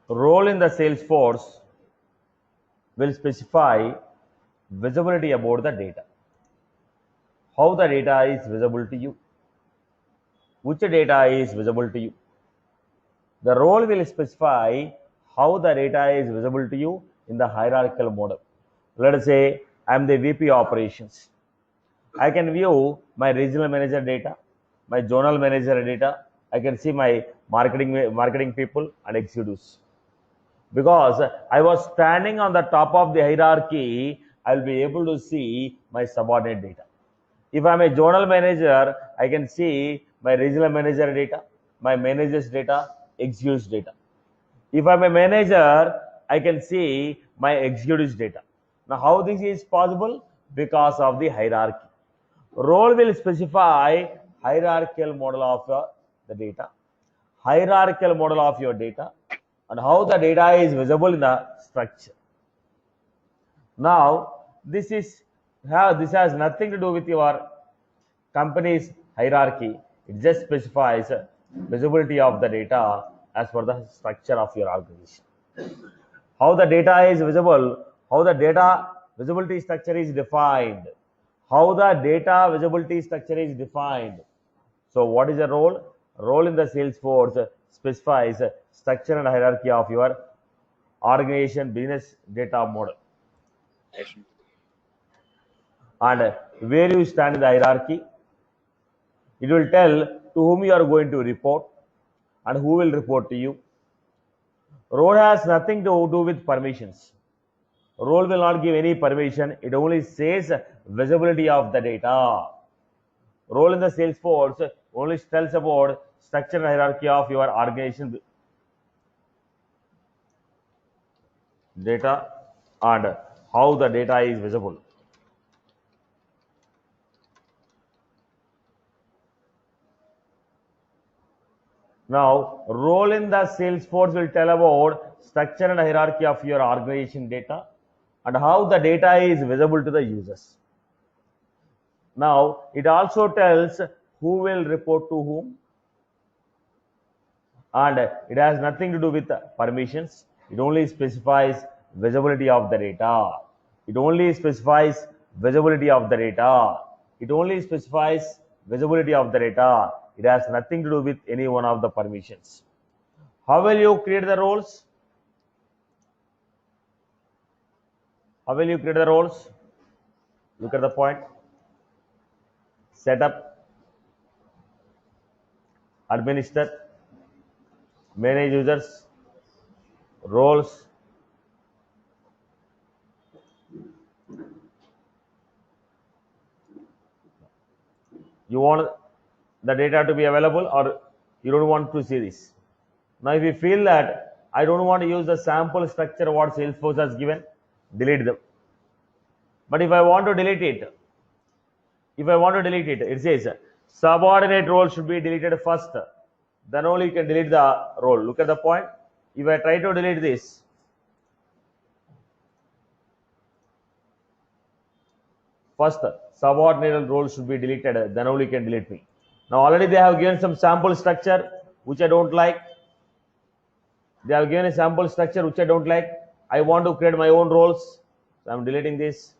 Role in the Salesforce will specify visibility about the data. How the data is visible to you. Which data is visible to you. The role will specify how the data is visible to you in the hierarchical model. Let us say I am the VP operations. I can view my regional manager data, my zonal manager data. I can see my marketing people and executives. Because I was standing on the top of the hierarchy, I'll be able to see my subordinate data. If I'm a zonal manager, I can see my regional manager data, my manager's data, executives data. If I'm a manager, I can see my executives data. Now, how this is possible? Because of the hierarchy. Role will specify hierarchical model of the data, hierarchical model of your data, and how the data is visible in the structure. Now, this has nothing to do with your company's hierarchy. It just specifies visibility of the data as per the structure of your organization. How the data is visible, how the data visibility structure is defined, how the data visibility structure is defined. So what is the role? Role in the Salesforce specifies structure and hierarchy of your organization business data model. And where you stand in the hierarchy, it will tell to whom you are going to report and who will report to you. Role has nothing to do with permissions. Role will not give any permission. It only says visibility of the data. Role in the Salesforce only tells about structure and hierarchy of your organization data and how the data is visible. Now, role in the Salesforce will tell about structure and hierarchy of your organization data and how the data is visible to the users. Now, it also tells who will report to whom, and it has nothing to do with permissions. It only specifies visibility of the data. It only specifies visibility of the data. It only specifies visibility of the data. It has nothing to do with any one of the permissions. How will you create the roles? How will you create the roles? Look at the point. Setup, administer, manage users, roles. You want the data to be available or you don't want to see this. Now, if you feel that I don't want to use the sample structure what Salesforce has given, delete them. But if I want to delete it, it says subordinate role should be deleted first. Then only you can delete the role. Look at the point. If I try to delete this, first subordinate role should be deleted, then only you can delete me. Now already they have given some sample structure which I don't like. They have given a sample structure which I don't like. I want to create my own roles. So I'm deleting this.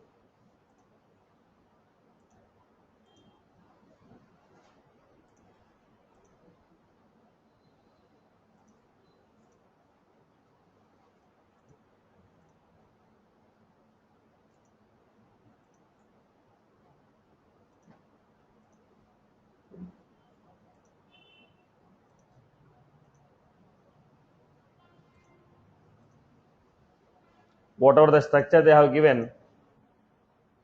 Whatever the structure they have given,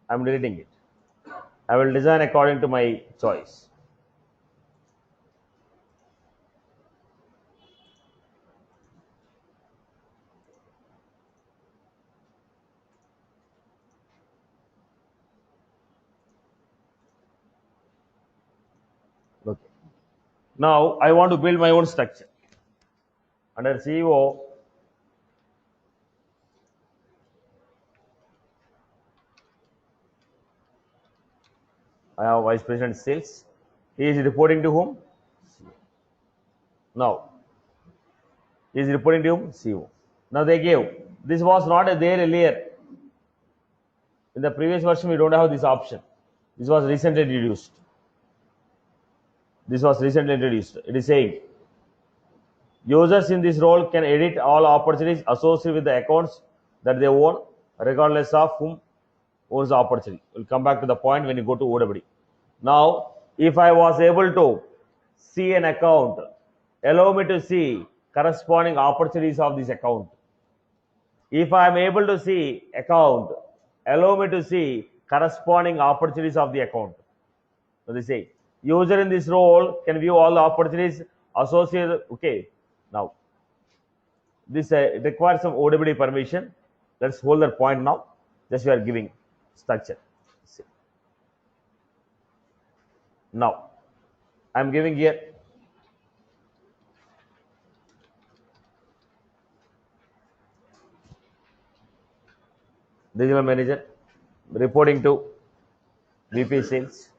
I'm deleting it. I will design according to my choice. Okay. Now I want to build my own structure. Under CEO, I have Vice President Sales. He is reporting to whom? Now, is reporting to CEO. Now they gave, this was not there earlier. In the previous version, we don't have this option. This was recently introduced. It is saying, users in this role can edit all opportunities associated with the accounts that they own, regardless of whom owns the opportunity. We'll come back to the point when you go to OWD. Now, if I was able to see an account, allow me to see corresponding opportunities of this account. If I am able to see account, allow me to see corresponding opportunities of the account. So they say, user in this role can view all the opportunities associated. Okay, now this requires some OWD permission. Let's hold that point now. Just we are giving structure. See. Now, I am giving here regional manager reporting to VP sales.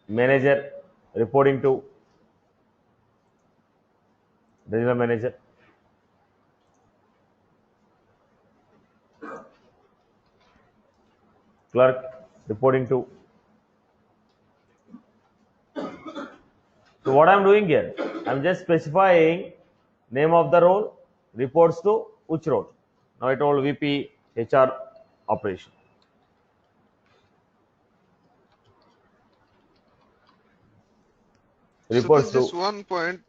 Manager reporting to regional manager. Clerk reporting to. So what I am doing here, I am just specifying name of the role, reports to which role. Now I told VP HR operation. Reports so just one point,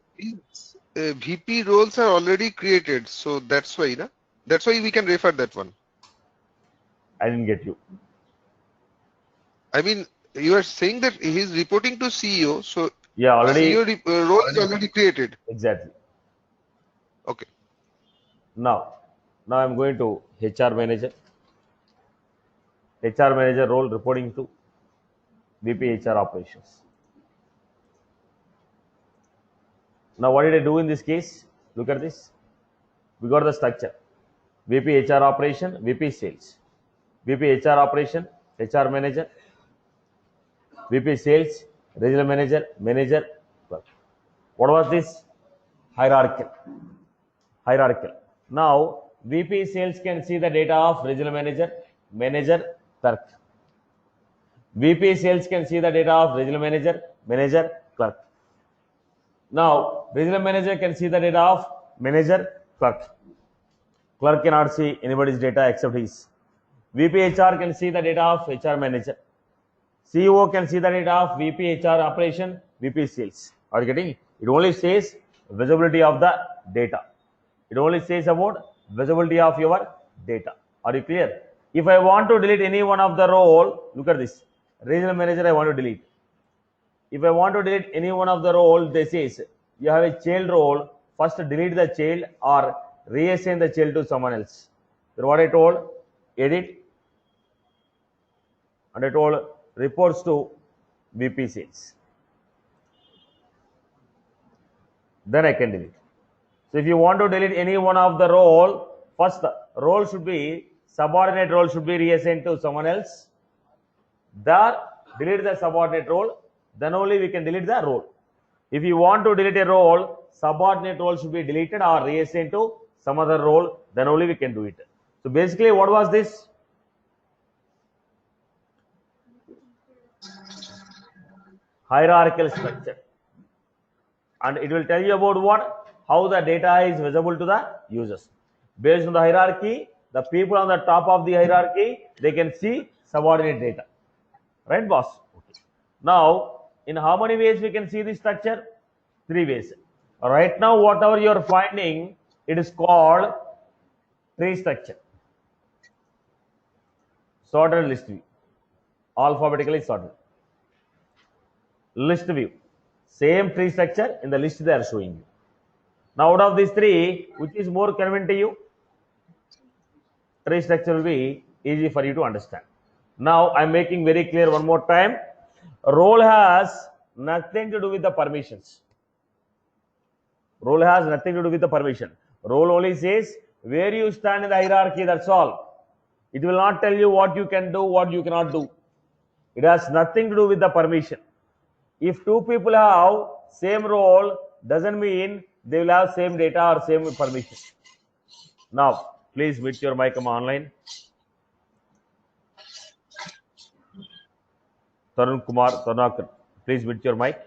VP roles are already created, so that's why, na? That's why we can refer that one. I didn't get you. I mean, you are saying that he is reporting to CEO, so yeah, already CEO role is already created. Exactly. Okay. Now I'm going to HR manager. HR manager role reporting to VP HR operations. Now what did I do in this case? Look at this. We got the structure. VP HR operation, VP sales. VP HR operation, HR manager. VP sales, regional manager, manager. What was this? Hierarchical. Now VP sales can see the data of regional manager, manager, clerk. VP sales can see the data of regional manager, manager, clerk. Now regional manager can see the data of manager, clerk. Clerk cannot see anybody's data except his. VP HR can see the data of HR manager. CEO can see the data of VP HR operation, VP sales. Are you getting it? It only says visibility of the data. It only says about visibility of your data. Are you clear? If I want to delete any one of the role, look at this. Regional manager I want to delete. If I want to delete any one of the role, they says you have a child role, first delete the child or reassign the child to someone else. So what I told, edit, and I told reports to VP sales. Then I can delete. So if you want to delete any one of the role, first role should be, subordinate role should be reassigned to someone else. There, delete the subordinate role, then only we can delete the role. If you want to delete a role, subordinate role should be deleted or reassigned to some other role, then only we can do it. So basically what was this? Hierarchical structure. And it will tell you about what? How the data is visible to the users. Based on the hierarchy, the people on the top of the hierarchy, they can see subordinate data. Right, boss? Okay. Now, in how many ways we can see this structure? 3 ways. Right now, whatever you are finding, it is called tree structure. Sorted list view. Alphabetically sorted. List view. Same tree structure in the list they are showing you. Now, out of these 3, which is more convenient to you? Tree structure will be easy for you to understand. Now, I am making very clear one more time. Role has nothing to do with the permissions. Role has nothing to do with the permission. Role only says where you stand in the hierarchy, that's all. It will not tell you what you can do, what you cannot do. It has nothing to do with the permission. If two people have same role, doesn't mean they will have same data or same permission. Now please mute your mic. I'm online. Tarun Kumar Tanakar, please mute your mic.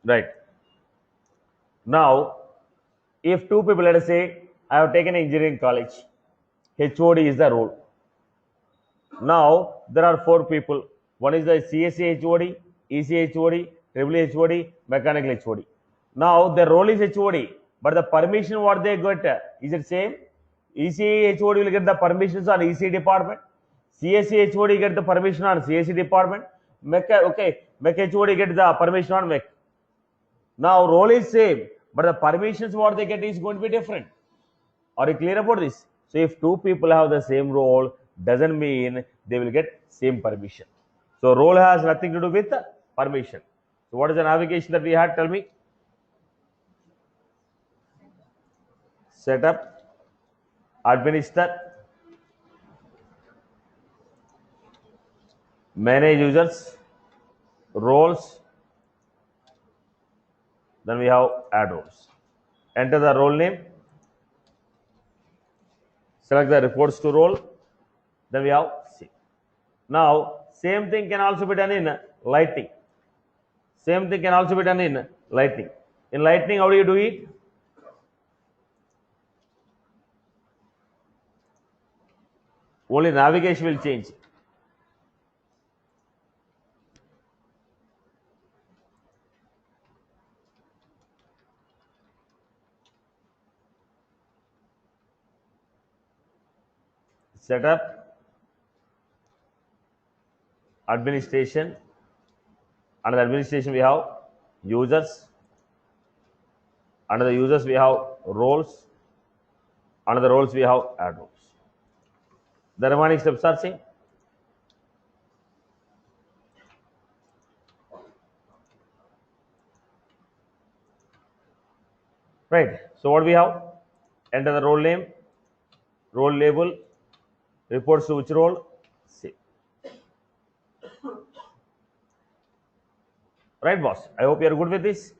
Right. Now, if two people, let us say, I have taken engineering college, HOD is the role. Now, there are four people. One is the CSE HOD, EC HOD, EE HOD, mechanical HOD. Now, their role is HOD, but the permission what they get, is it same? EC HOD will get the permissions on EC department. CSE HOD get the permission on CSE department. Mech HOD get the permission on Mech. Now, role is same, but the permissions what they get is going to be different. Are you clear about this? So, if two people have the same role, doesn't mean they will get same permission. So, role has nothing to do with permission. So, what is the navigation that we had? Tell me. Setup, administer, manage users, roles. Then we have add roles. Enter the role name. Select the reports to role. Then we have save. Now, same thing can also be done in Lightning. Same thing can also be done in Lightning. In Lightning, how do you do it? Only navigation will change. Setup, administration. Under the administration we have users. Under the users we have roles. Under the roles we have add roles. The remaining steps are same. Right. So what we have? Enter the role name, role label, reports to which role, save. Right, boss? I hope you are good with this.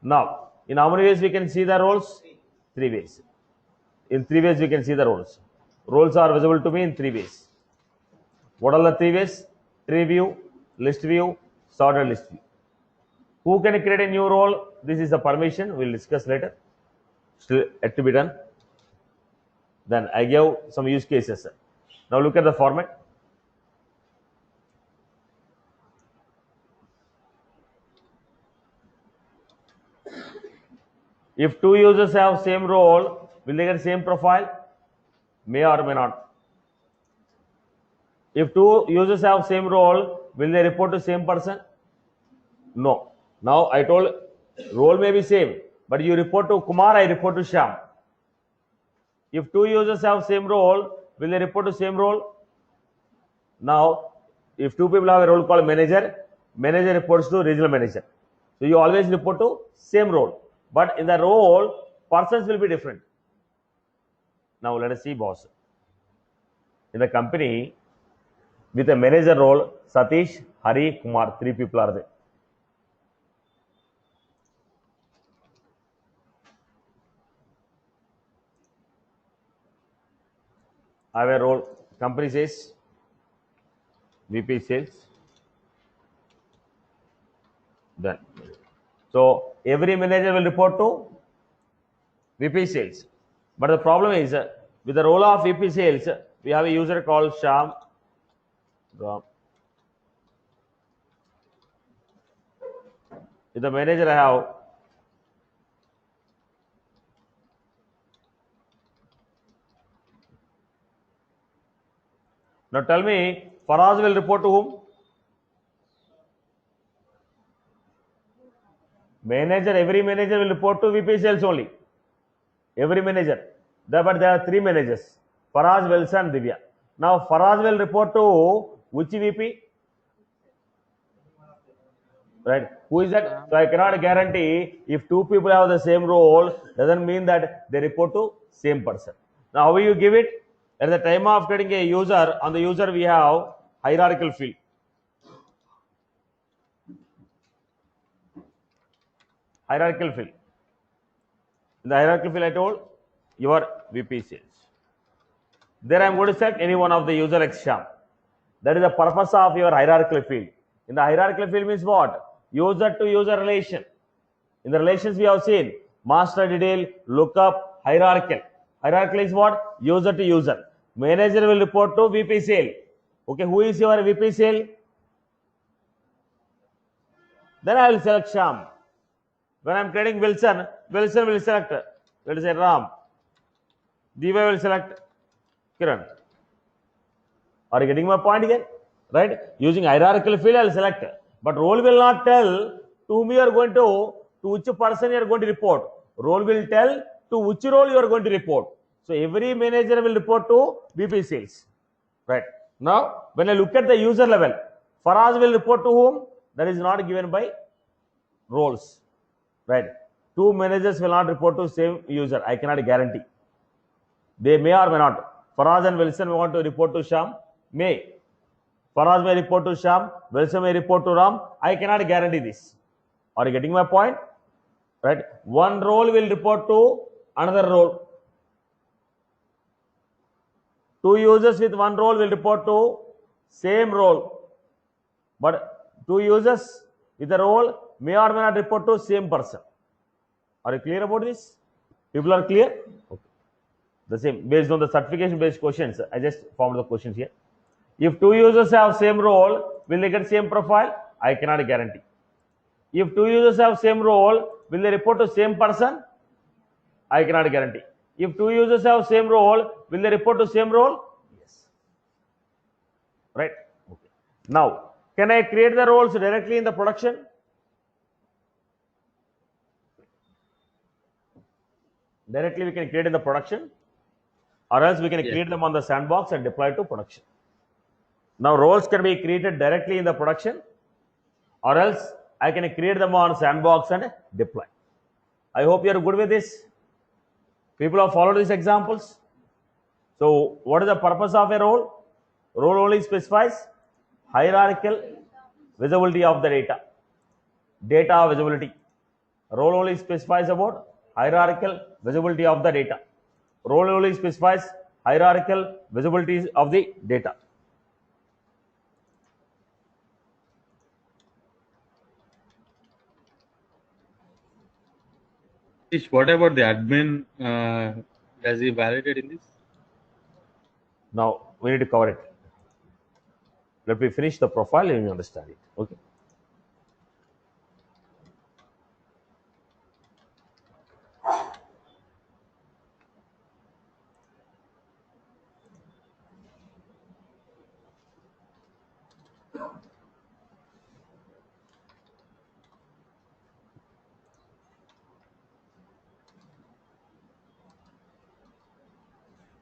Now, in how many ways we can see the roles? 3 ways. In 3 ways we can see the roles. Roles are visible to me in 3 ways. What are the 3 ways? Tree view, list view, sorted list view. Who can create a new role? This is the permission. We'll discuss later. Still yet to be done. Then I gave some use cases. Now look at the format. If two users have same role, will they get same profile? May or may not. If two users have same role, will they report to same person? No. Now I told role may be same, but you report to Kumar, I report to Shyam. If two users have same role, will they report to same role? Now, if two people have a role called manager, manager reports to regional manager. So you always report to same role, but in the role, persons will be different. Now let us see, boss. In the company, with a manager role, Satish, Hari, Kumar, 3 people are there. I have a role, company says VP sales. Then, so every manager will report to VP sales. But the problem is, with the role of VP sales, we have a user called Shyam. With the manager I have now tell me, Faraz will report to whom? Manager, every manager will report to VP sales only. Every manager. But there are 3 managers. Faraz, Wilson, and Divya. Now Faraz will report to which VP? right? Who is that? So I cannot guarantee if two people have the same role, doesn't mean that they report to same person. Now, how will you give it? At the time of creating a user, on the user we have hierarchical field. Hierarchical field. In the hierarchical field, I told your VP sales. There I am going to select any one of the user X Sham. That is the purpose of your hierarchical field. In the hierarchical field means what? User to user relation. In the relations we have seen master detail, lookup, hierarchical. Hierarchical is what? User to user. Manager will report to VP sale. Okay, who is your VP sale? Then I will select Sham. When I am creating Wilson, Wilson will select, let us say Ram. Diva will select Kiran. Are you getting my point again? Right? Using hierarchical field, I will select. But role will not tell to whom you are going to which person you are going to report. Role will tell to which role you are going to report. So every manager will report to VP sales. Right? Now, when I look at the user level, Faraz will report to whom? That is not given by roles. Right? Two managers will not report to same user. I cannot guarantee. They may or may not. Faraz and Wilson want to report to Sham. May. Faraz may report to Sham. Wilson may report to Ram. I cannot guarantee this. Are you getting my point? Right? One role will report to another role. Two users with one role will report to same role. But two users with a role may or may not report to same person. Are you clear about this? People are clear? Okay. The same, based on the certification based questions, I just formed the questions here. If two users have same role, will they get same profile? I cannot guarantee. If two users have same role, will they report to same person? I cannot guarantee. If two users have same role, will they report to same role? Yes. Right? Okay. Now, can I create the roles directly in the production? Directly we can create in the production, or else we can create them on the sandbox and deploy to production. Now roles can be created directly in the production, or else I can create them on sandbox and deploy. I hope you are good with this. People have followed these examples. So what is the purpose of a role? Role only specifies hierarchical visibility of the data. Data visibility. Role only specifies about hierarchical visibility of the data. Role only specifies hierarchical visibility of the data. What about the admin? Does he validate in this? Now we need to cover it. Let me finish the profile and you understand it. Okay.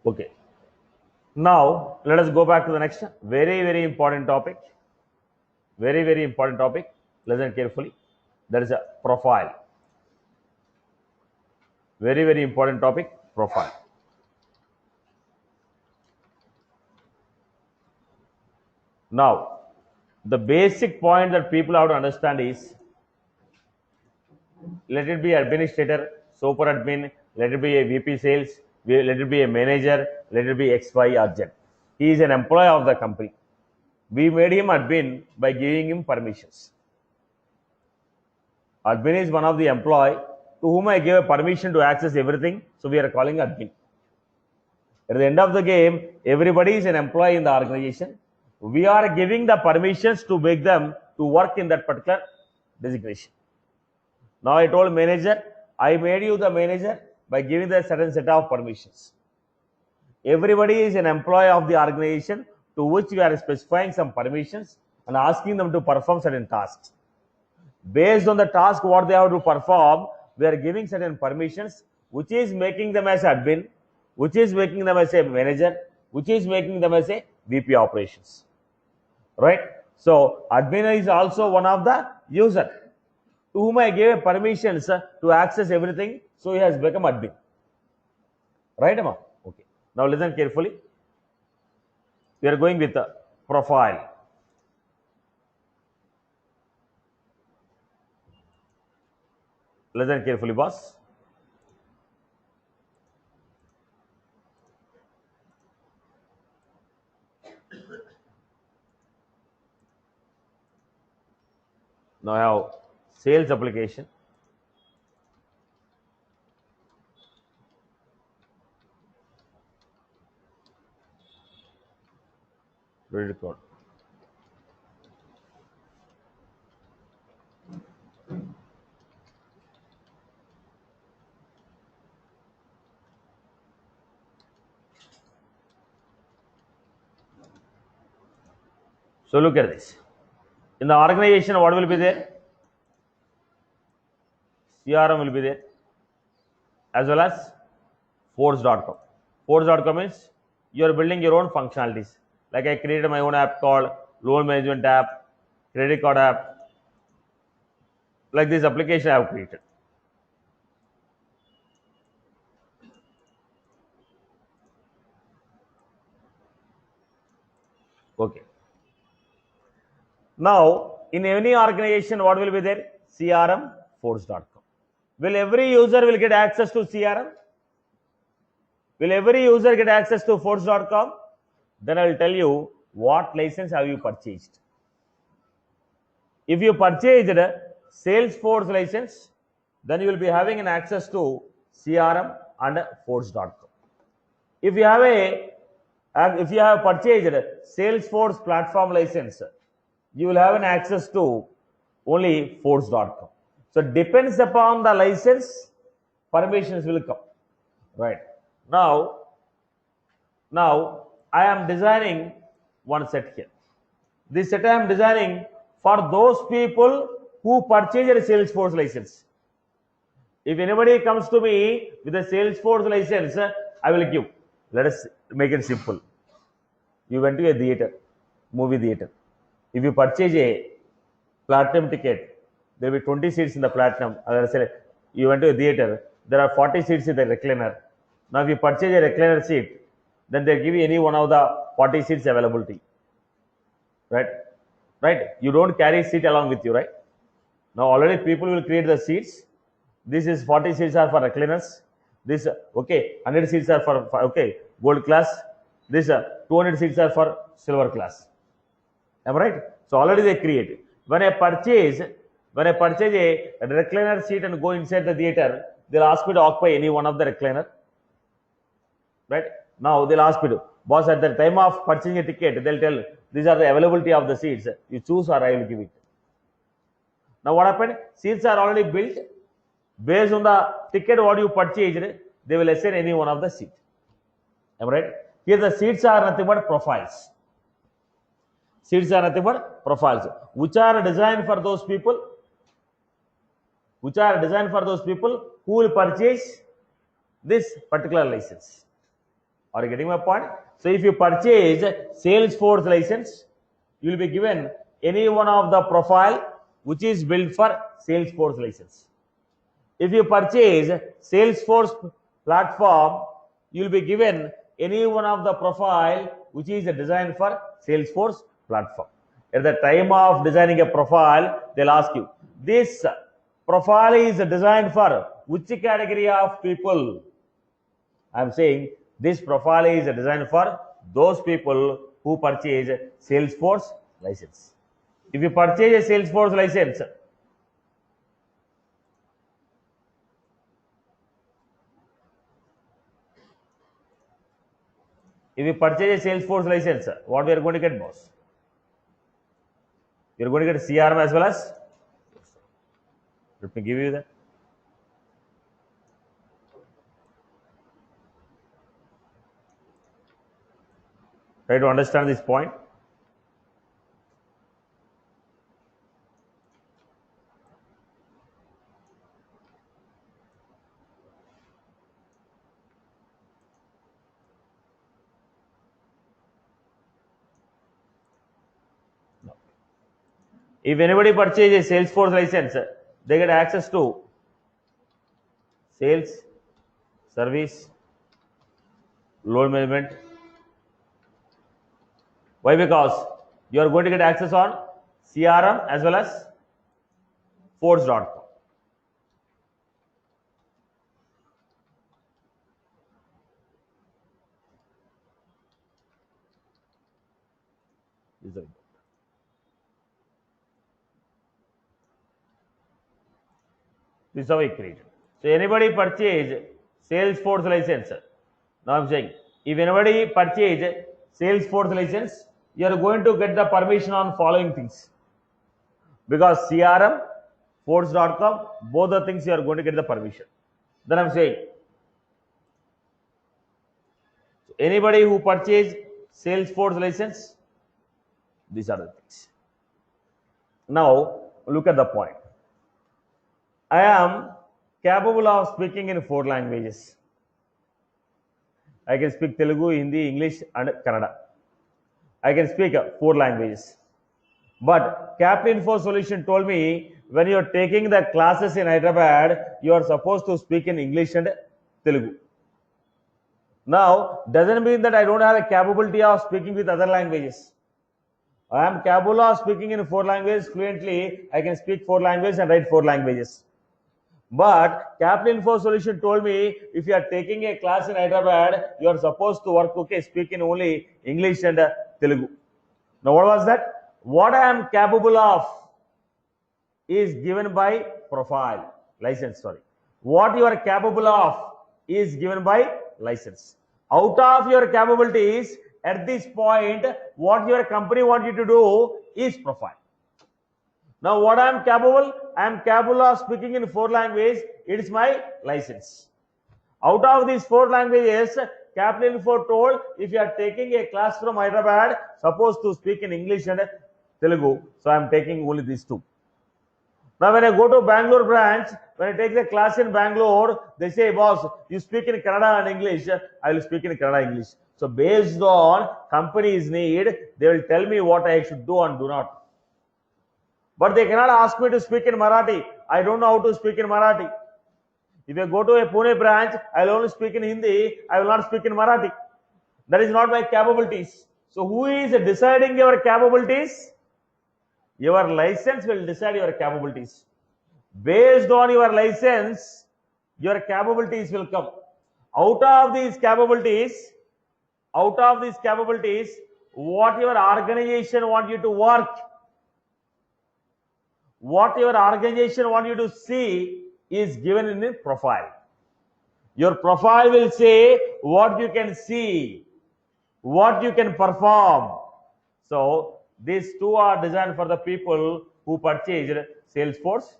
Okay. Now let us go back to the next very important topic. Very important topic. Listen carefully. That is a profile. Very important topic. Profile. Now, the basic point that people have to understand is, let it be administrator, super admin, let it be a VP sales, let it be a manager, let it be X, Y, or Z. He is an employee of the company. We made him admin by giving him permissions. Admin is one of the employee to whom I gave a permission to access everything, so we are calling admin. At the end of the game, everybody is an employee in the organization. We are giving the permissions to make them to work in that particular designation. Now I told manager, I made you the manager by giving the certain set of permissions. Everybody is an employee of the organization to which we are specifying some permissions and asking them to perform certain tasks. Based on the task what they have to perform, we are giving certain permissions which is making them as admin, which is making them as a manager, which is making them as a VP operations. Right? So admin is also one of the user to whom I gave permissions to access everything. So he has become admin. Right, Amma? Okay. Now listen carefully. We are going with the profile. Listen carefully, boss. Now I have sales application. Credit card. So look at this. In the organization, what will be there? CRM will be there, as well as Force.com. Force.com is you are building your own functionalities. Like I created my own app called loan management app, credit card app. Like this application I have created. Okay. Now, in any organization, what will be there? CRM, Force.com. Will every user will get access to CRM? Will every user get access to Force.com? Then I will tell you what license have you purchased. If you purchased a Salesforce license, then you will be having an access to CRM and Force.com. If you have purchased a Salesforce platform license, you will have an access to only Force.com. So depends upon the license, permissions will come. Right. Now I am designing one set here. This set I am designing for those people who purchase a Salesforce license. If anybody comes to me with a Salesforce license, I will give. Let us make it simple. You went to a theater, movie theater. If you purchase a platinum ticket, there will be 20 seats in the platinum. You went to a theater, there are 40 seats in the recliner. Now, if you purchase a recliner seat, then they give you any one of the 40 seats availability. Right? Right? You don't carry seat along with you, right? Now, already people will create the seats. This is 40 seats are for recliners. This, okay, 100 seats are for okay, gold class. This 200 seats are for silver class. Am I right? So already they create. When I purchase a recliner seat and go inside the theater, they'll ask me to occupy any one of the recliner. Right? Now they'll ask me to, boss, at the time of purchasing a ticket, they'll tell these are the availability of the seats. You choose or I will give it. Now what happened? Seats are already built. Based on the ticket what you purchased, they will assign any one of the seat. Am I right? Here the seats are nothing but profiles. Seats are nothing but profiles, which are designed for those people, who will purchase this particular license. Are you getting my point? So if you purchase Salesforce license, you will be given any one of the profile which is built for Salesforce license. If you purchase Salesforce platform, you will be given any one of the profile which is designed for Salesforce platform. At the time of designing a profile, they'll ask you, this profile is designed for which category of people? I'm saying this profile is designed for those people who purchase Salesforce license. If you purchase a Salesforce license, what we are going to get, boss? You are going to get CRM as well as. Let me give you that. Try to understand this point. If anybody purchases a Salesforce license, they get access to sales, service, load management. Why? Because you are going to get access on CRM as well as Force.com. This is the report. This is how we create. So anybody purchase Salesforce license. Now I'm saying, if anybody purchase Salesforce license, you are going to get the permission on following things. Because CRM, Force.com, both the things you are going to get the permission. Then I'm saying, anybody who purchase Salesforce license, these are the things. Now look at the point. I am capable of speaking in 4 languages. I can speak Telugu, Hindi, English and Kannada. I can speak 4 languages. But Capinfo Solution told me, when you are taking the classes in Hyderabad, you are supposed to speak in English and Telugu. Now, doesn't mean that I don't have a capability of speaking with other languages. I am capable of speaking in 4 languages fluently. I can speak 4 languages and write 4 languages. But Capinfo Solution told me, if you are taking a class in Hyderabad, you are supposed to speak in only English and Telugu. Now, what was that? What I am capable of is given by profile, license, sorry. What you are capable of is given by license. Out of your capabilities, at this point, what your company wants you to do is profile. Now, what I am capable? I am capable of speaking in 4 languages. It is my license. Out of these 4 languages, Capinfo told, if you are taking a class from Hyderabad, supposed to speak in English and Telugu. So I am taking only these 2. Now, when I go to Bangalore branch, when I take the class in Bangalore, they say, boss, you speak in Kannada and English. I will speak in Kannada and English. So based on company's need, they will tell me what I should do and do not. But they cannot ask me to speak in Marathi. I don't know how to speak in Marathi. If I go to a Pune branch, I will only speak in Hindi. I will not speak in Marathi. That is not my capabilities. So who is deciding your capabilities? Your license will decide your capabilities. Based on your license, your capabilities will come. Out of these capabilities, what your organization wants you to work, what your organization wants you to see is given in a profile. Your profile will say what you can see, what you can perform. So these 2 are designed for the people who purchased Salesforce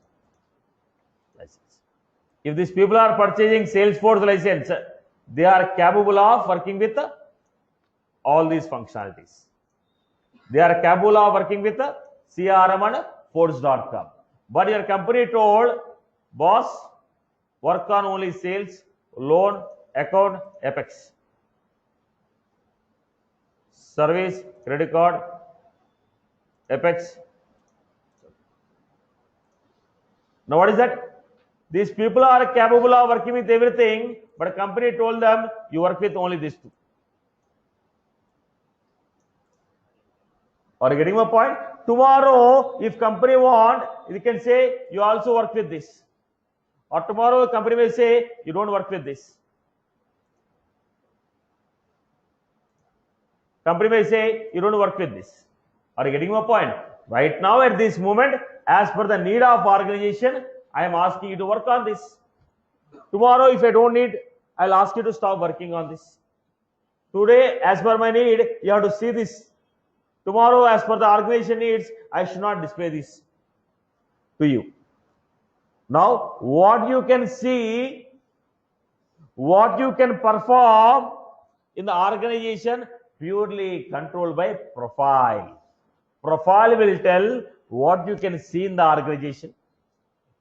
license. If these people are purchasing Salesforce license, they are capable of working with all these functionalities. They are capable of working with CRM and Force.com. But your company told, boss, work on only sales, loan, account, Apex, service, credit card, Apex. Now what is that? These people are capable of working with everything, but company told them, you work with only these 2. Are you getting my point? Tomorrow, if company want, you can say, you also work with this. Or tomorrow, company may say, you don't work with this. Company may say, you don't work with this. Are you getting my point? Right now, at this moment, as per the need of organization, I am asking you to work on this. Tomorrow, if I don't need, I'll ask you to stop working on this. Today, as per my need, you have to see this. Tomorrow, as per the organization needs, I should not display this to you. Now, what you can see, what you can perform in the organization, purely controlled by profile. Profile will tell what you can see in the organization,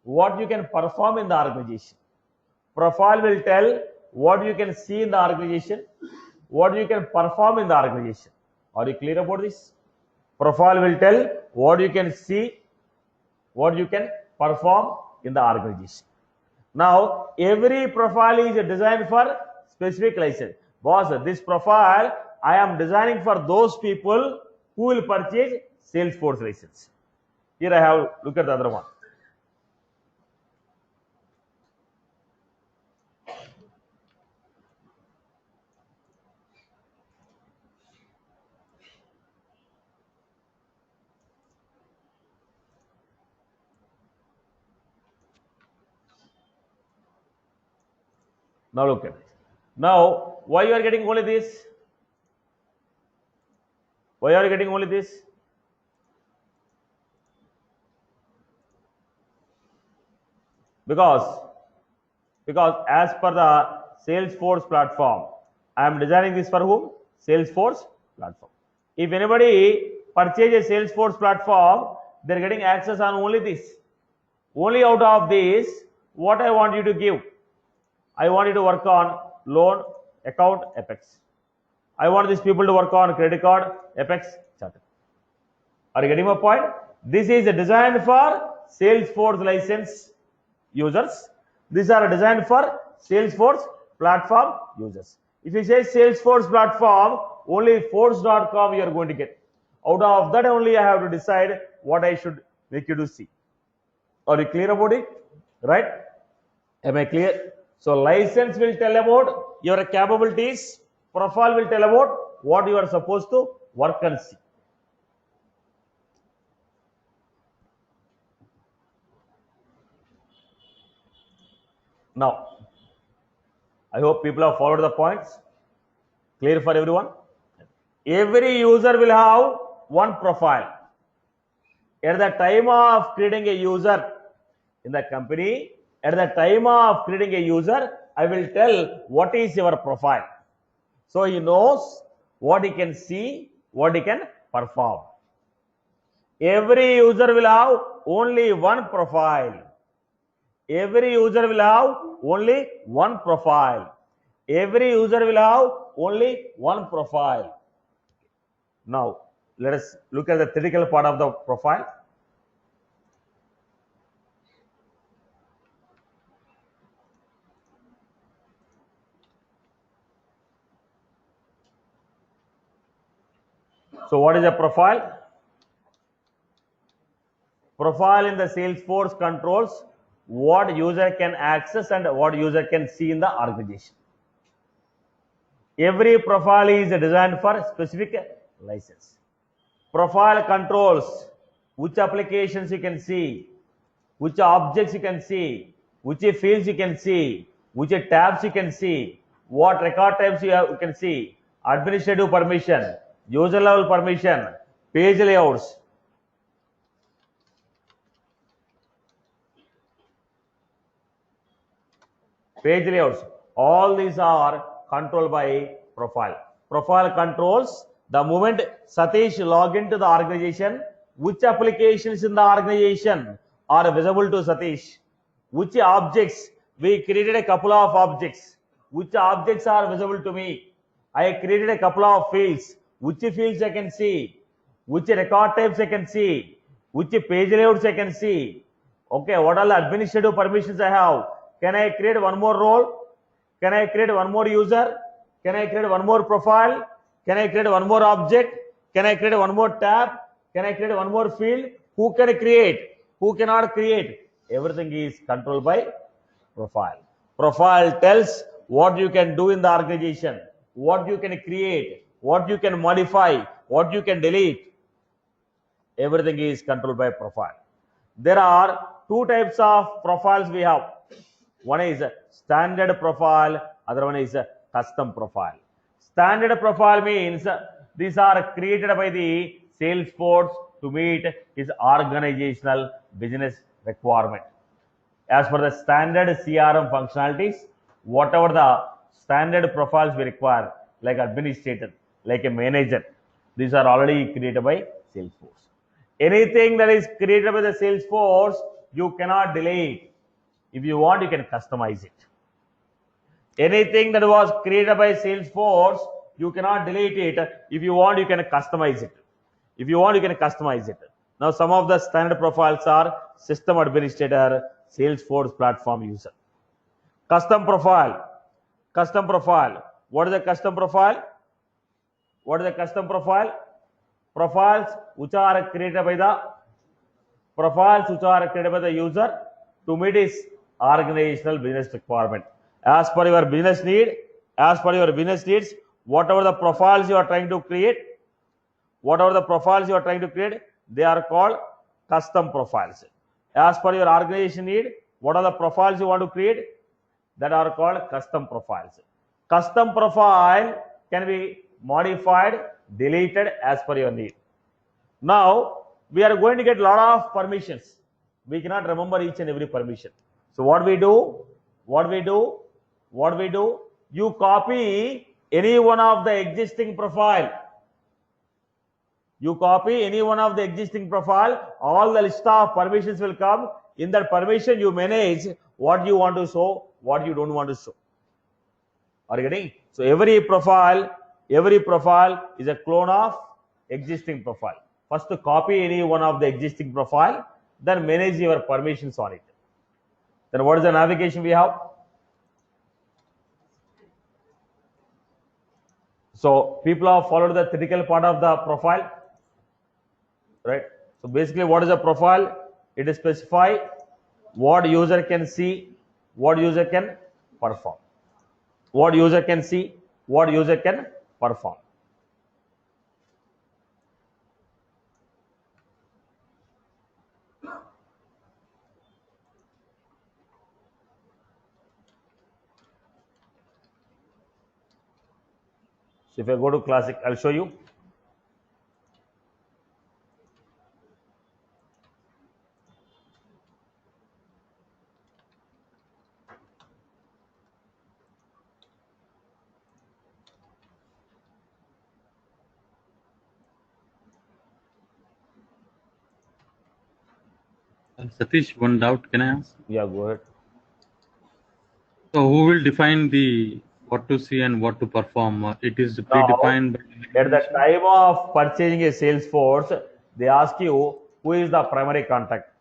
what you can perform in the organization. Profile will tell what you can see in the organization, what you can perform in the organization. Are you clear about this? Profile will tell what you can see, what you can perform in the organization. Now, every profile is designed for specific license. Boss, this profile I am designing for those people who will purchase Salesforce license. Here I have, look at the other one. Now look at it. Now, why you are getting only this? Why are you getting only this? Because as per the Salesforce platform, I am designing this for whom? Salesforce platform. If anybody purchases Salesforce platform, they are getting access on only this. Only out of this, what I want you to give? I want you to work on loan, account, Apex. I want these people to work on credit card, Apex, Charter. Are you getting my point? This is designed for Salesforce license users. These are designed for Salesforce platform users. If you say Salesforce platform, only force.com you are going to get. Out of that only I have to decide what I should make you to see. Are you clear about it? Right? Am I clear? So license will tell about your capabilities. Profile will tell about what you are supposed to work and see. Now, I hope people have followed the points. Clear for everyone? Every user will have one profile. At the time of creating a user in the company, at the time of creating a user, I will tell what is your profile. So he knows what he can see, what he can perform. Every user will have only one profile. Every user will have only one profile. Every user will have only one profile. Now, let us look at the theoretical part of the profile. So, what is a profile? Profile in the Salesforce controls what user can access and what user can see in the organization. Every profile is designed for specific license. Profile controls which applications you can see, which objects you can see, which fields you can see, which tabs you can see, what record types you can see, administrative permission, user level permission, page layouts. Page layouts, all these are controlled by profile. Profile controls the moment Satish log into the organization, which applications in the organization are visible to Satish, which objects, we created a couple of objects, which objects are visible to me. I created a couple of fields, which fields I can see, which record types I can see, which page layouts I can see. Okay, what are the administrative permissions I have? Can I create one more role? Can I create one more user? Can I create one more profile? Can I create one more object? Can I create one more tab? Can I create one more field? Who can create? Who cannot create? Everything is controlled by profile. Profile tells what you can do in the organization, what you can create, what you can modify, what you can delete. Everything is controlled by profile. There are two types of profiles we have. One is standard profile, other one is custom profile. Standard profile means these are created by the Salesforce to meet his organizational business requirement. As per the standard CRM functionalities, whatever the standard profiles we require, like administrator, like a manager, these are already created by Salesforce. Anything that is created by the Salesforce, you cannot delete. If you want, you can customize it. Anything that was created by Salesforce, you cannot delete it. If you want, you can customize it. If you want, you can customize it. Now some of the standard profiles are system administrator, Salesforce platform user. Custom profile. Custom profile. What is a custom profile? What is a custom profile? Profiles which are created by the user to meet his organizational business requirement. As per your business needs, whatever the profiles you are trying to create, they are called custom profiles. As per your organization need, what are the profiles you want to create? That are called custom profiles. Custom profile can be modified, deleted as per your need. Now we are going to get a lot of permissions. We cannot remember each and every permission. So what we do? You copy any one of the existing profile. All the list of permissions will come. In that permission, you manage what you want to show, what you don't want to show. Are you getting? So every profile is a clone of existing profile. First to copy any one of the existing profile, then manage your permissions on it. Then what is the navigation we have? So people have followed the theoretical part of the profile, right? So basically what is a profile? It is specify what user can see, what user can perform. What user can see, what user can perform. So if I go to classic, I'll show you. Satish, one doubt can I ask? Yeah, go ahead. So who will define the what to see and what to perform? It is predefined. At the time of purchasing a Salesforce, they ask you who is the primary contact.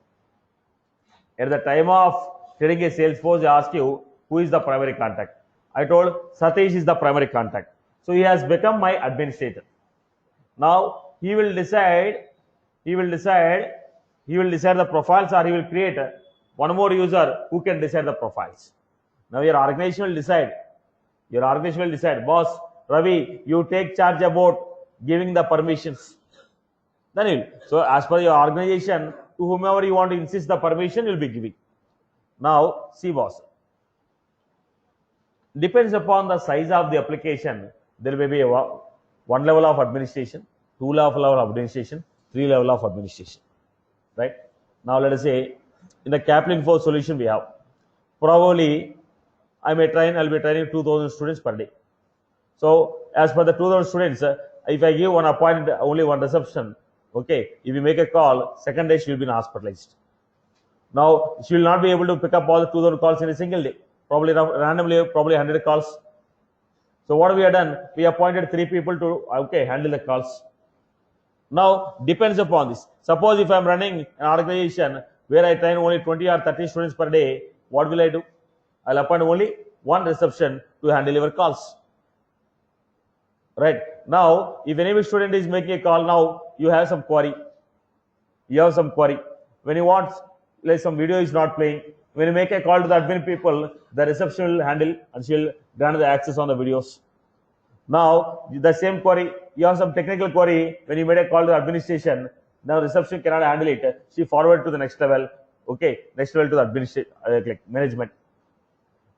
At the time of trading a Salesforce, they ask you who is the primary contact. I told Satish is the primary contact. So he has become my administrator. Now he will decide the profiles, or he will create one more user who can decide the profiles. Now your organization will decide. Boss, Ravi, you take charge about giving the permissions. Then so as per your organization, to whomever you want to insist the permission, you'll be giving. Now see, boss. Depends upon the size of the application. There may be one level of administration, two level of administration, three level of administration. Right? Now let us say in the Kaplan-4 solution we have probably I'll be training 2,000 students per day. So as per the 2,000 students, if I give one appointment, only one reception, okay, if you make a call, second day she will be hospitalized. Now she will not be able to pick up all the 2,000 calls in a single day. Probably randomly, 100 calls. So what we have done, we appointed 3 people to handle the calls. Now depends upon this. Suppose if I am running an organization where I train only 20 or 30 students per day, what will I do? I'll appoint only one reception to handle your calls. Right? Now, if any student is making a call, now you have some query. When you want, like some video is not playing, when you make a call to the admin people, the reception will handle and she will grant the access on the videos. Now, the same query, you have some technical query, when you made a call to the administration, now reception cannot handle it. She forward to the next level, next level to the administration, management.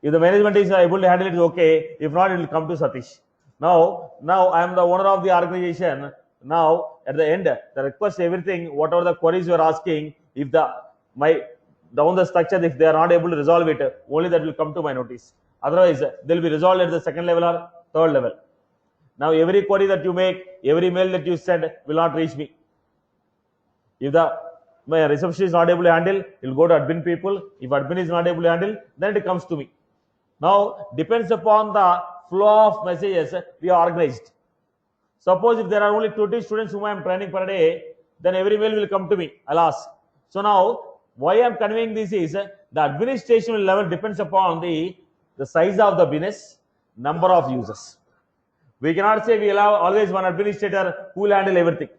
If the management is able to handle it, okay. If not, it will come to Satish. Now I am the owner of the organization. Now at the end, the request, everything, whatever the queries you are asking, if down the structure, if they are not able to resolve it, only that will come to my notice. Otherwise, they will be resolved at the second level or third level. Now every query that you make, every mail that you send will not reach me. If my reception is not able to handle, it will go to admin people. If admin is not able to handle, then it comes to me. Now depends upon the flow of messages we are organized. Suppose if there are only 20 students whom I am training per day, then every mail will come to me. I'll ask. So now, why I'm conveying this is the administration level depends upon the size of the business, number of users. We cannot say we allow always one administrator who will handle everything.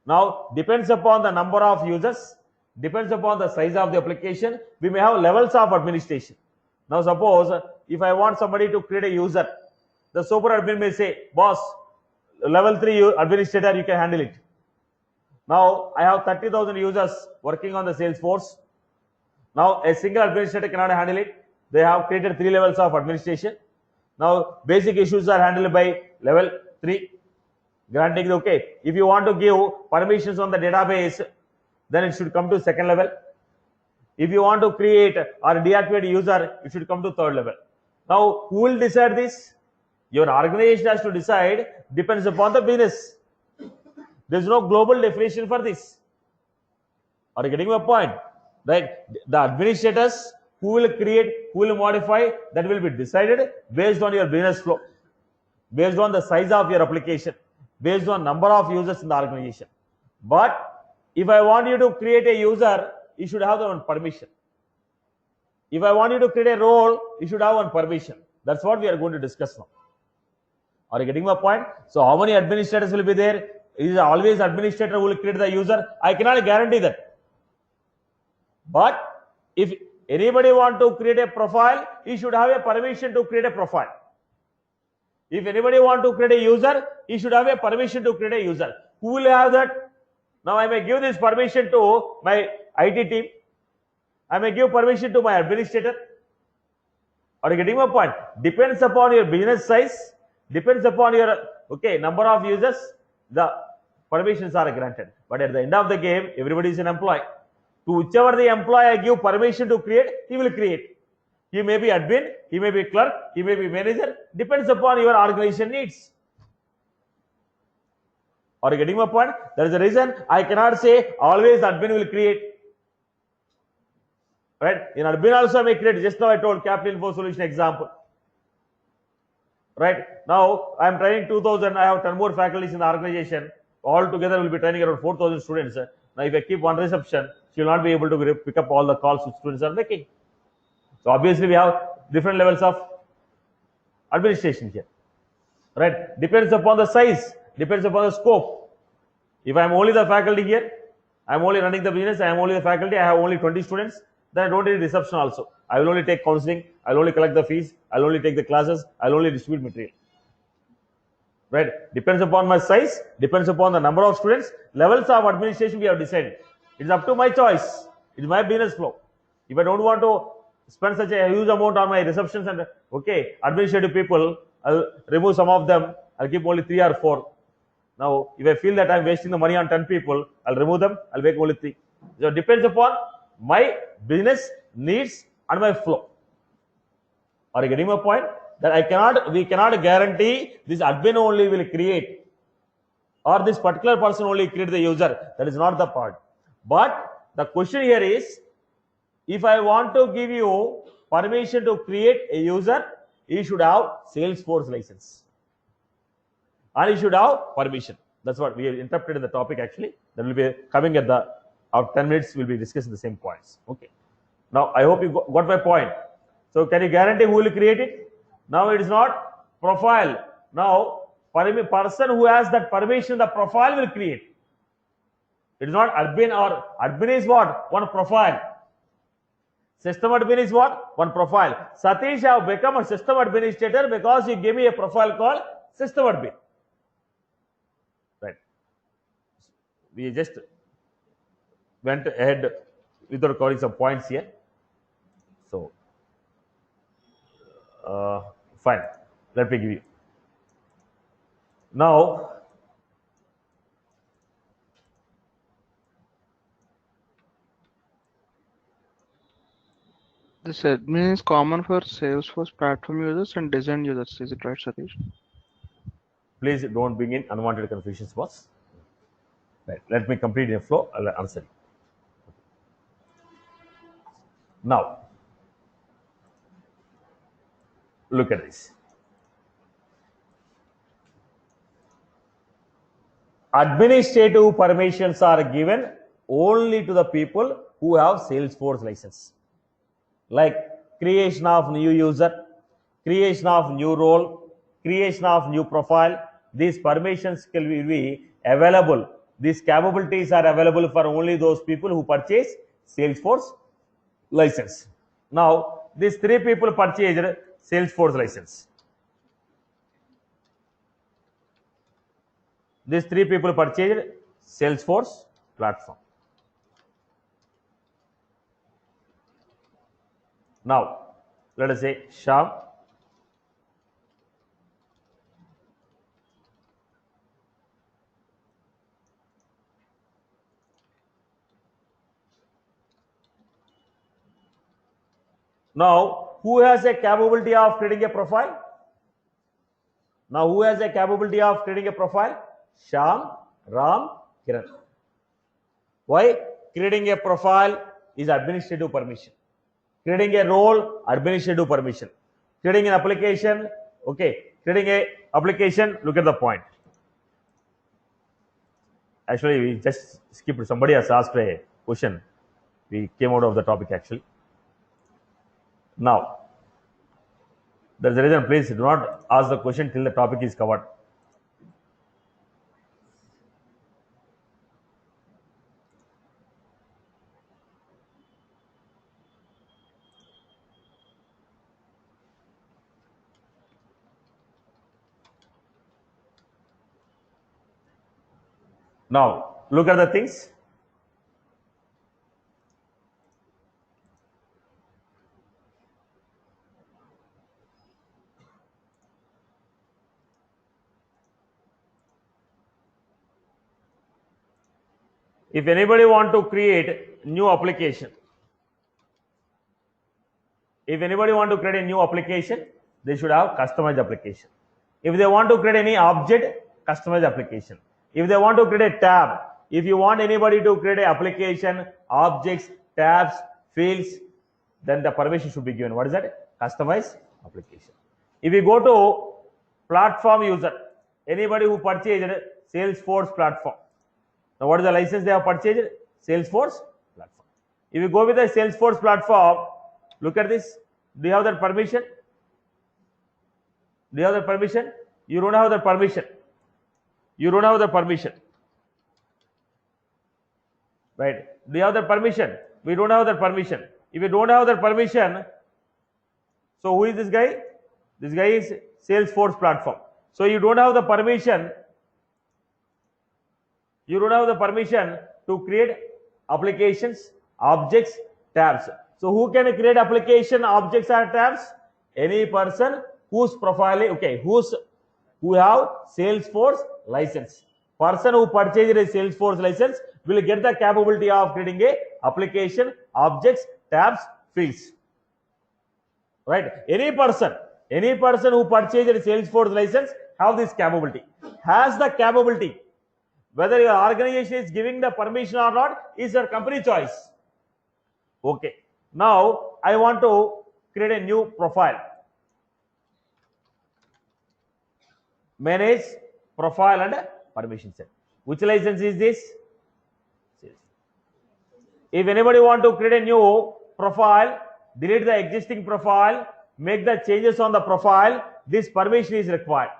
Now, depends upon the number of users, depends upon the size of the application. We may have levels of administration. Now, suppose if I want somebody to create a user, the super admin may say, boss, level 3 administrator, you can handle it. Now, I have 30,000 users working on the Salesforce. Now, a single administrator cannot handle it. They have created 3 levels of administration. Now, basic issues are handled by level 3. Granting okay. If you want to give permissions on the database, then it should come to second level. If you want to create or deactivate user, it should come to third level. Now, who will decide this? Your organization has to decide, depends upon the business. There is no global definition for this. Are you getting my point? Right? The administrators who will create, who will modify, that will be decided based on your business flow, based on the size of your application, based on number of users in the organization. But if I want you to create a user, you should have one permission. If I want you to create a role, you should have one permission. That's what we are going to discuss now. Are you getting my point? So how many administrators will be there? Is always administrator who will create the user? I cannot guarantee that. But if anybody want to create a profile, he should have a permission to create a profile. If anybody want to create a user, he should have a permission to create a user. Who will have that? Now I may give this permission to my IT team. I may give permission to my administrator. Are you getting my point? Depends upon your business size, depends upon your number of users, the permissions are granted. But at the end of the game, everybody is an employee. To whichever the employee I give permission to create, he will create. He may be admin, he may be clerk, he may be manager, depends upon your organization needs. Are you getting my point? There is a reason I cannot say always admin will create. Right? In admin also I may create. Just now I told Capital Info Solution example. Right? Now I am training 2,000. I have 10 more faculties in the organization. All together will be training around 4,000 students. Now if I keep one reception, she will not be able to pick up all the calls which students are making. So obviously we have different levels of administration here. Right? Depends upon the size, depends upon the scope. If I am only the faculty here, I am only running the business, I am only the faculty, I have only 20 students, then I don't need reception also. I will only take counseling, I will only collect the fees, I will only take the classes, I will only distribute material. Right? Depends upon my size, depends upon the number of students, levels of administration we have decided. It is up to my choice. It is my business flow. If I don't want to spend such a huge amount on my receptions and administrative people, I'll remove some of them, I'll keep only 3 or 4. Now, if I feel that I'm wasting the money on 10 people, I'll remove them, I'll make only 3. So it depends upon my business needs and my flow. Are you getting my point? That we cannot guarantee this admin only will create or this particular person only create the user. That is not the part. But the question here is, if I want to give you permission to create a user, you should have Salesforce license. And you should have permission. That's what we have interpreted in the topic actually. That will be coming at the after 10 minutes. We'll be discussing the same points. Okay. Now I hope you got my point. So can you guarantee who will create it? Now it is not profile. Now person who has that permission, the profile will create. It is not admin or admin is what? One profile. System admin is what? One profile. Satish have become a system administrator because he gave me a profile called system admin. Right. We just went ahead without recording some points here. So, fine. Let me give you. Now, This admin is common for Salesforce platform users and design users. Is it right, Satish? please don't bring in unwanted confusions, boss. Right. Let me complete the flow. I'll answer you. Now, look at this. Administrative permissions are given only to the people who have Salesforce license, like creation of new user, creation of new role, creation of new profile. These permissions will be available. These capabilities are available for only those people who purchase Salesforce license. Now, these three people purchased Salesforce license. These three people purchased Salesforce platform. Now, let us say Shyam. Now, who has a capability of creating a profile? Now, who has a capability of creating a profile? Shyam, Ram, Kiran. Why? Creating a profile is administrative permission. Creating a role, administrative permission. Creating an application, okay. Creating a application, look at the point. Actually, we just skipped. Somebody has asked a question. We came out of the topic actually. Now, there's a reason. Please do not ask the question till the topic is covered. Now, look at the things. If anybody want to create new application, if anybody want to create a new application, they should have customized application. If they want to create any object, customized application. If they want to create a tab, if you want anybody to create an application, objects, tabs, fields, then the permission should be given. What is that? Customized application. If you go to platform user, anybody who purchased Salesforce platform. Now, what is the license they have purchased? Salesforce platform. If you go with the Salesforce platform, look at this. Do you have that permission? Do you have that permission? You don't have that permission. You don't have the permission. Right? Do you have that permission? We don't have that permission. If you don't have that permission, so who is this guy? This guy is Salesforce platform. So you don't have the permission. You don't have the permission to create applications, objects, tabs. So who can create application, objects, or tabs? Any person whose profile, okay, who have Salesforce license. Person who purchased a Salesforce license will get the capability of creating a application, objects, tabs, fields. Right? Any person who purchased a Salesforce license have this capability. Has the capability. Whether your organization is giving the permission or not is your company choice. Okay. Now, I want to create a new profile. Manage profile and permission set. Which license is this? If anybody want to create a new profile, delete the existing profile, make the changes on the profile, this permission is required.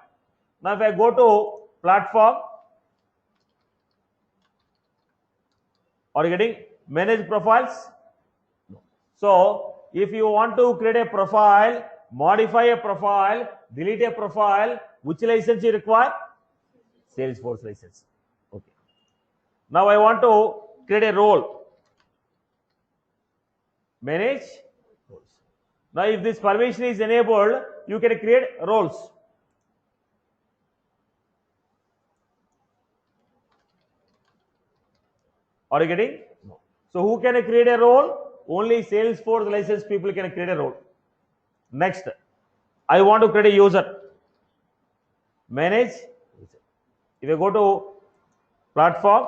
Now, if I go to platform, are you getting manage profiles? No. So, if you want to create a profile, modify a profile, delete a profile, which license you require? Salesforce license. Okay. Now I want to create a role. Manage roles. Now if this permission is enabled, you can create roles. Are you getting? No. So who can create a role? Only Salesforce licensed people can create a role. Next, I want to create a user. Manage user. If you go to platform,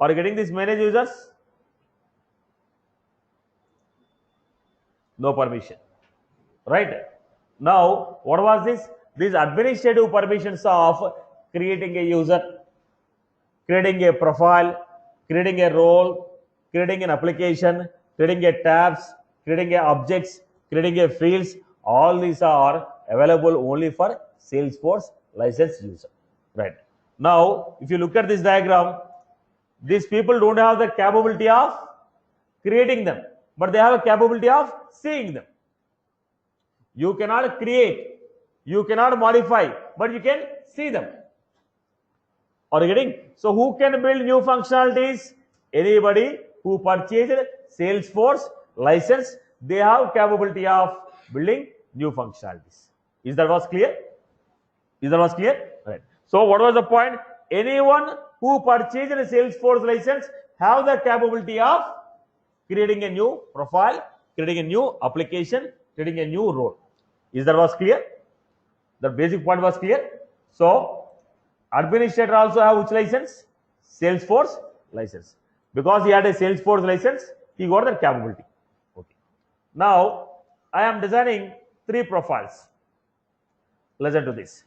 are you getting this manage users? No permission. Right? Now, what was this? These administrative permissions of creating a user, creating a profile, creating a role, creating an application, creating a tabs, creating a objects, creating a fields. All these are available only for Salesforce licensed user. Right. Now, if you look at this diagram, these people don't have the capability of creating them, but they have a capability of seeing them. You cannot create, you cannot modify, but you can see them. Are you getting? So who can build new functionalities? Anybody who purchased Salesforce license, they have capability of building new functionalities. Is that was clear? Is that was clear? Right. So what was the point? Anyone who purchased a Salesforce license have the capability of creating a new profile, creating a new application, creating a new role. Is that was clear? The basic point was clear. So administrator also have which license? Salesforce license. Because he had a Salesforce license, he got that capability. Okay. Now I am designing 3 profiles. Listen to this.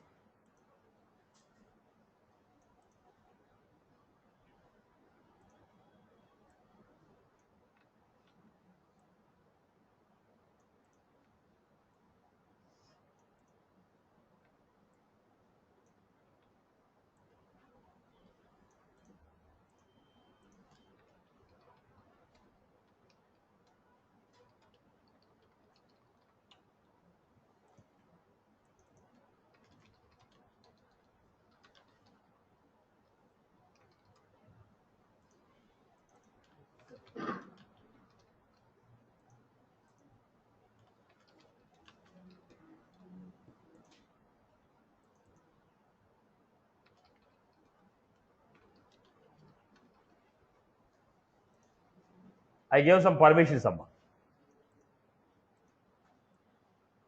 I gave some permissions, Amma.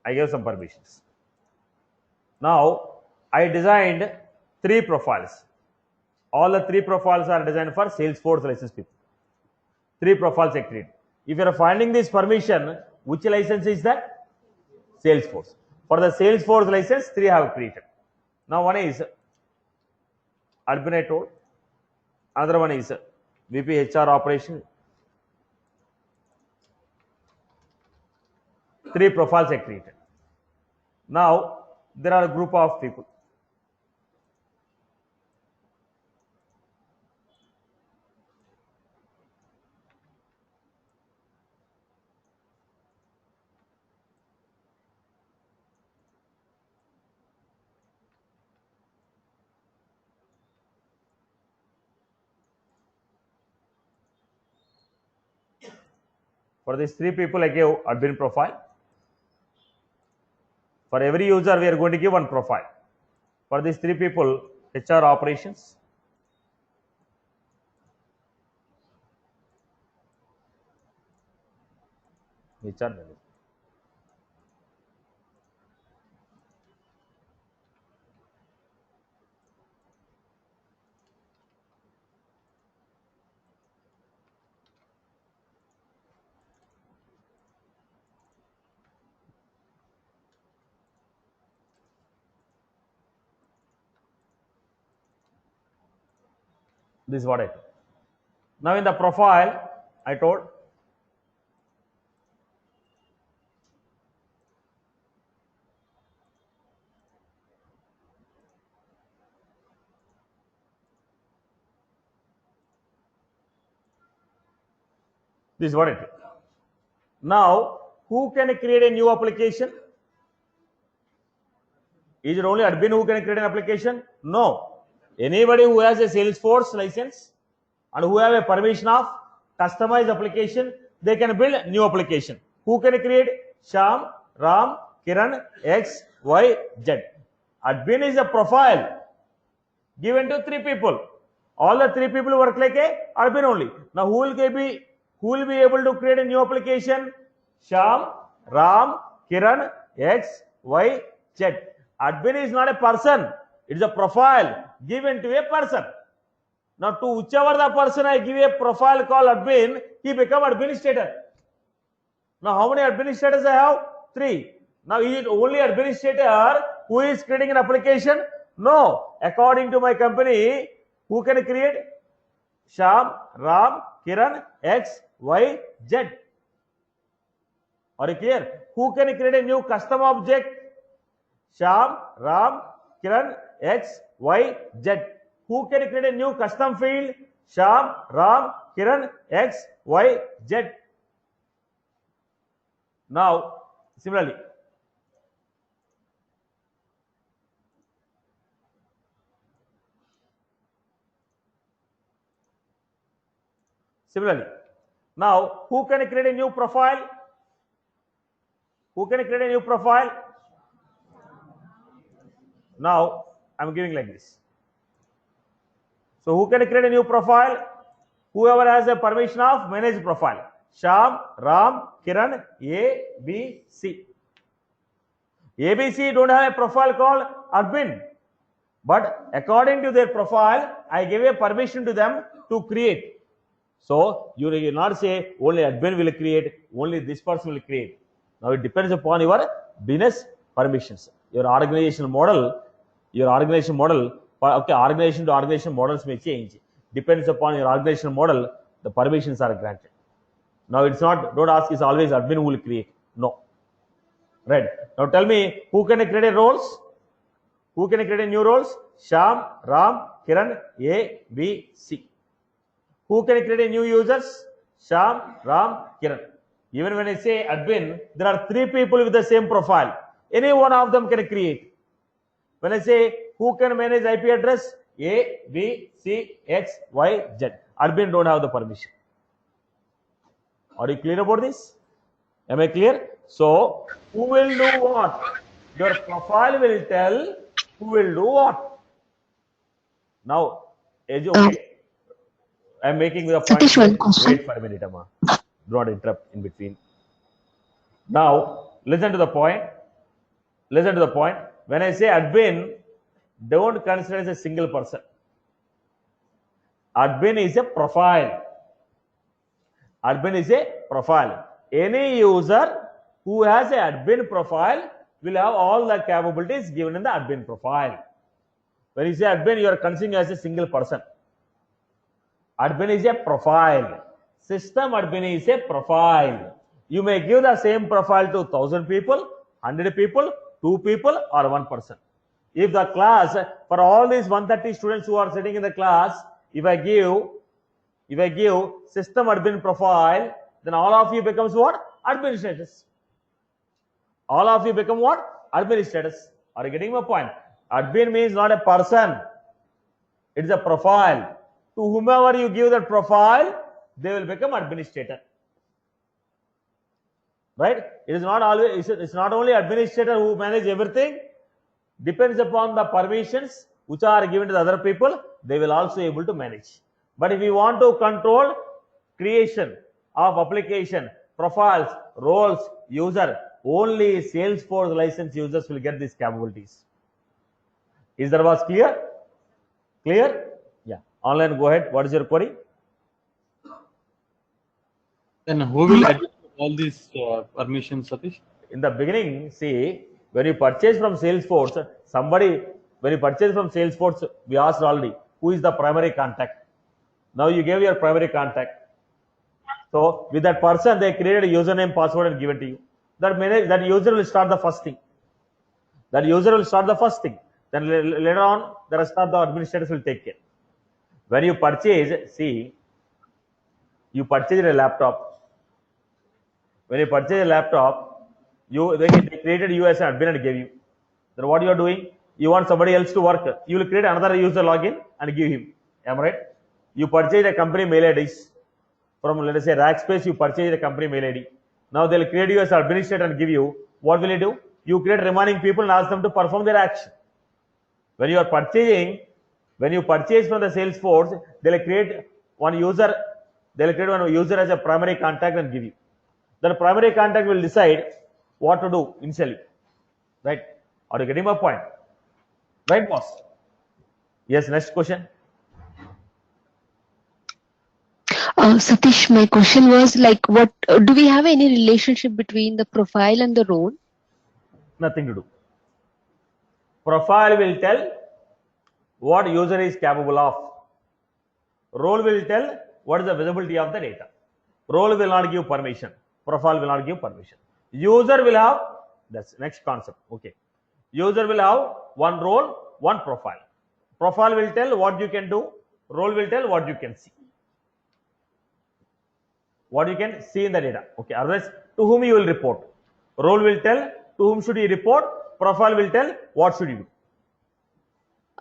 I gave some permissions. Now I designed 3 profiles. All the 3 profiles are designed for Salesforce license people. 3 profiles I created. If you are finding this permission, which license is that? Salesforce. For the Salesforce license, 3 I have created. Now one is admin I told, another one is VP HR operation. 3 profiles I created. Now there are a group of people. For these 3 people, I gave admin profile. For every user, we are going to give one profile. For these 3 people, HR operations, HR manager. This is what I told. Now in the profile, I told this is what I told. Now, who can create a new application? Is it only admin who can create an application? No. Anybody who has a Salesforce license and who have a permission of customized application, they can build new application. Who can create? Shyam, Ram, Kiran, X, Y, Z. Admin is a profile given to 3 people. All the 3 people work like a admin only. Now who will be able to create a new application? Shyam, Ram, Kiran, X, Y, Z. Admin is not a person. It is a profile given to a person. Now to whichever the person I give a profile called admin, he become administrator. Now how many administrators I have? 3. Now is it only administrator who is creating an application? No, according to my company, who can create? Shyam, Ram, Kiran, X, Y, Z. Are you clear? Who can create a new custom object? Shyam, Ram, Kiran, X, Y, Z. Who can create a new custom field? Shyam, Ram, Kiran, X, Y, Z. Now, similarly, now who can create a new profile? Who can create a new profile? Now, I'm giving like this. So, who can create a new profile? Whoever has a permission of manage profile. Shyam, Ram, Kiran, A, B, C. A, B, C don't have a profile called admin. But according to their profile, I give a permission to them to create. So, you will not say only admin will create, only this person will create. Now, it depends upon your business permissions. Your organization model, okay, organization to organization models may change. Depends upon your organization model, the permissions are granted. Now, it's not, don't ask, is always admin who will create. No. Right. Now, tell me, who can create a roles? Who can create a new roles? Shyam, Ram, Kiran, A, B, C. Who can create a new users? Shyam, Ram, Kiran. Even when I say admin, there are 3 people with the same profile. Any one of them can create. When I say who can manage IP address? A, B, C, X, Y, Z. Admin don't have the permission. Are you clear about this? Am I clear? So, who will do what? Your profile will tell who will do what. Now, okay. I am making the point. Satish, one question. Wait for a minute, Amma. Do not interrupt in between. Now, listen to the point. Listen to the point. When I say admin, don't consider as a single person. Admin is a profile. Admin is a profile. Any user who has an admin profile will have all the capabilities given in the admin profile. When you say admin, you are considering as a single person. Admin is a profile. System admin is a profile. You may give the same profile to 1000 people, 100 people, 2 people, or 1 person. If the class, for all these 130 students who are sitting in the class, if I give system admin profile, then all of you becomes what? Administrators. All of you become what? Administrators. Are you getting my point? Admin means not a person. It is a profile. To whomever you give that profile, they will become administrator. Right? It is not always, it's not only administrator who manage everything. Depends upon the permissions which are given to the other people, they will also able to manage. But if you want to control creation of application, profiles, roles, user, only Salesforce license users will get these capabilities. Is that was clear? Clear? Yeah. Online, go ahead. What is your query? Then who will adjust all these permissions, Satish? In the beginning, see, when you purchase from Salesforce, we asked already, who is the primary contact? Now you gave your primary contact. So with that person, they created a username, password and given to you. That user will start the first thing. Then later on, the rest of the administrators will take care. When you purchase, see, you purchase a laptop. When you purchase a laptop, they created you as an admin and gave you. Then what you are doing? You want somebody else to work. You will create another user login and give him. Am I right? You purchase a company mail IDs. From, let us say, Rackspace, you purchase a company mail ID. Now they will create you as an administrator and give you. What will you do? You create remaining people and ask them to perform their action. When you are purchasing, when you purchase from the Salesforce, they will create one user as a primary contact and give you. Then primary contact will decide what to do initially. Right? Are you getting my point? Right, boss? Yes, next question. Satish, my question was like, what do we have any relationship between the profile and the role? Nothing to do. Profile will tell what user is capable of. Role will tell what is the visibility of the data. Role will not give permission. Profile will not give permission. User will have, that's next concept. Okay. User will have one role, one profile. Profile will tell what you can do. Role will tell what you can see. What you can see in the data. Okay. Otherwise, to whom you will report. Role will tell to whom should you report. Profile will tell what should you do.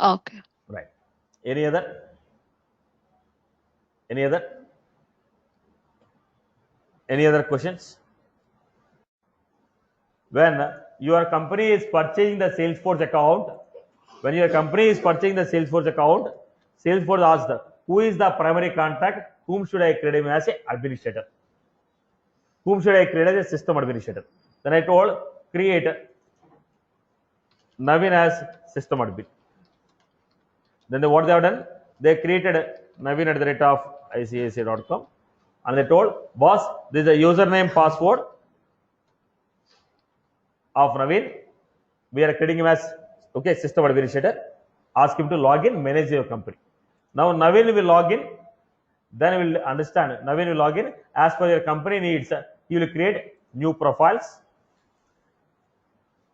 Okay. Right. Any other? Any other? Any other questions? When your company is purchasing the Salesforce account, when your company is purchasing the Salesforce account, Salesforce asks who is the primary contact, whom should I create him as an administrator? Whom should I create as a system administrator? Then I told create Navin as system admin. Then what they have done? They created Navin at the rate of ICICI.com and they told boss, this is a username password of Navin. We are creating him as okay system administrator. Ask him to log in, manage your company. Now Navin will log in. Then we will understand. Navin will log in as per your company needs. He will create new profiles,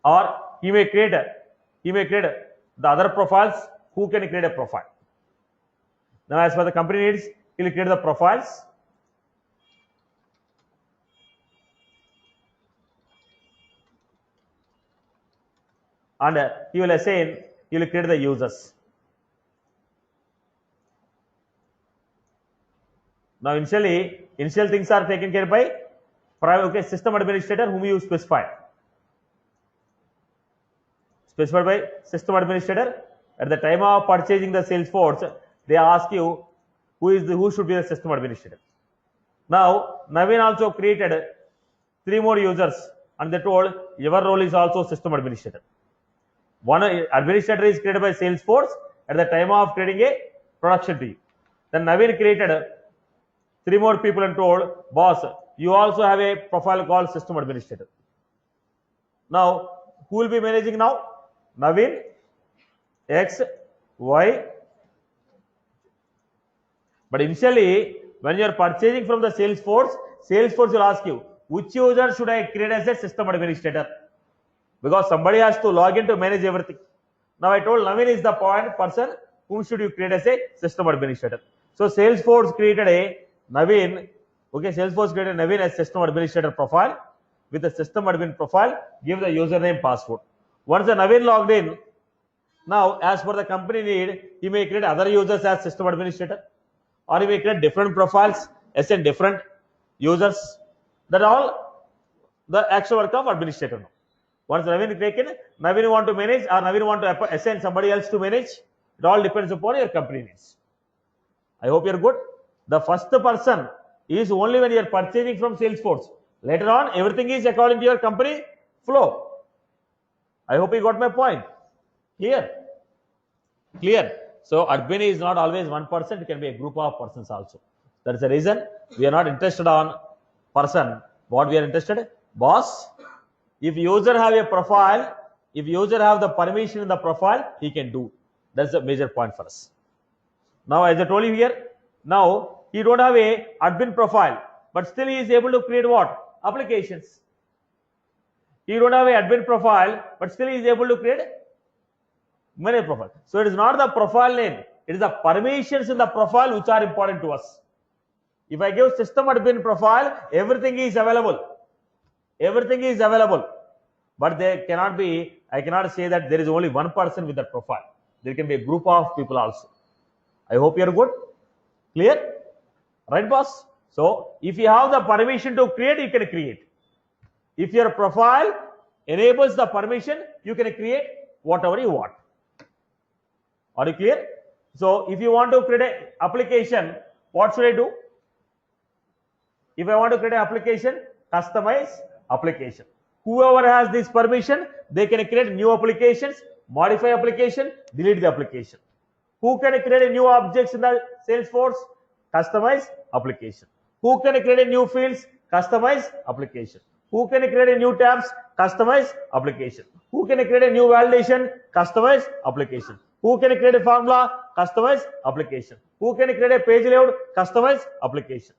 or he may create the other profiles. Who can create a profile? Now, as per the company needs, he will create the profiles. And he will assign, he will create the users. Now, initial things are taken care by system administrator whom you specify. Specified by system administrator. At the time of purchasing the Salesforce, they ask you who should be the system administrator. Now, Navin also created 3 more users and they told your role is also system administrator. One administrator is created by Salesforce at the time of creating a production to you. Then Navin created 3 more people and told boss, you also have a profile called system administrator. Now, who will be managing now? Navin, X, Y. But initially, when you are purchasing from the Salesforce, Salesforce will ask you, which user should I create as a system administrator? Because somebody has to log in to manage everything. Now I told Navin is the person whom should you create as a system administrator. So Salesforce created a Navin, okay, Salesforce created Navin as system administrator profile with the system admin profile, give the username password. Once the Navin logged in, now as per the company need, he may create other users as system administrator, or he may create different profiles, assign different users. That all the actual work of administrator now. Once Navin is taken, Navin want to manage or Navin want to assign somebody else to manage. It all depends upon your company needs. I hope you're good. The first person is only when you are purchasing from Salesforce. Later on, everything is according to your company flow. I hope you got my point. Clear? Clear. So admin is not always one person, it can be a group of persons also. That's the reason we are not interested on person. What we are interested? Boss, if user have a profile, if user have the permission in the profile, he can do. That's the major point for us. Now, as I told you here, now he don't have a admin profile, but still he is able to create what? Applications. He don't have a admin profile, but still he is able to create many profiles. So it is not the profile name, it is the permissions in the profile which are important to us. If I give system admin profile, everything is available. Everything is available. But there cannot be, I cannot say that there is only one person with that profile. There can be a group of people also. I hope you are good. Clear? Right, boss? So, if you have the permission to create, you can create. If your profile enables the permission, you can create whatever you want. Are you clear? So, if you want to create an application, what should I do? If I want to create an application, customize application. Whoever has this permission, they can create new applications, modify application, delete the application. Who can create a new objects in the Salesforce? Customize application. Who can create a new fields? Customize application. Who can create a new tabs? Customize application. Who can create a new validation? Customize application. Who can create a formula? Customized application. Who can create a page layout? Customized application.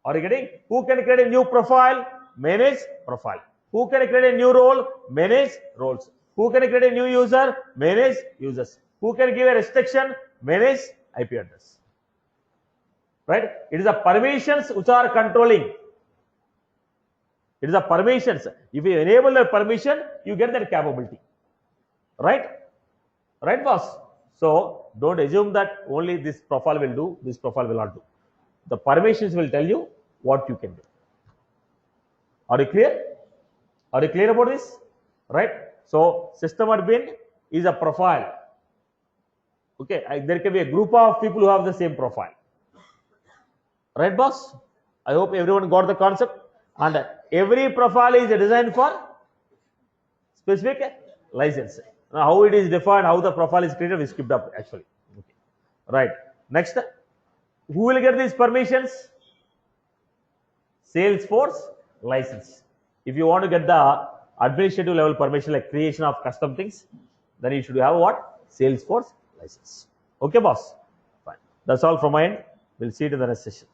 Are you getting? Who can create a new profile? Manage profile. Who can create a new role? Manage roles. Who can create a new user? Manage users. Who can give a restriction? Manage IP address. Right? It is the permissions which are controlling. It is the permissions. If you enable the permission, you get that capability. Right? Right, boss? So don't assume that only this profile will do, this profile will not do. The permissions will tell you what you can do. Are you clear? Are you clear about this? Right? So system admin is a profile. Okay, there can be a group of people who have the same profile. Right, boss? I hope everyone got the concept. And every profile is designed for specific license. Now, how it is defined, how the profile is created, we skipped up actually. Okay. Right. Next, who will get these permissions? Salesforce license. If you want to get the administrative level permission like creation of custom things, then you should have what? Salesforce license. Okay, boss? Fine. That's all from my end. We'll see it in the next session.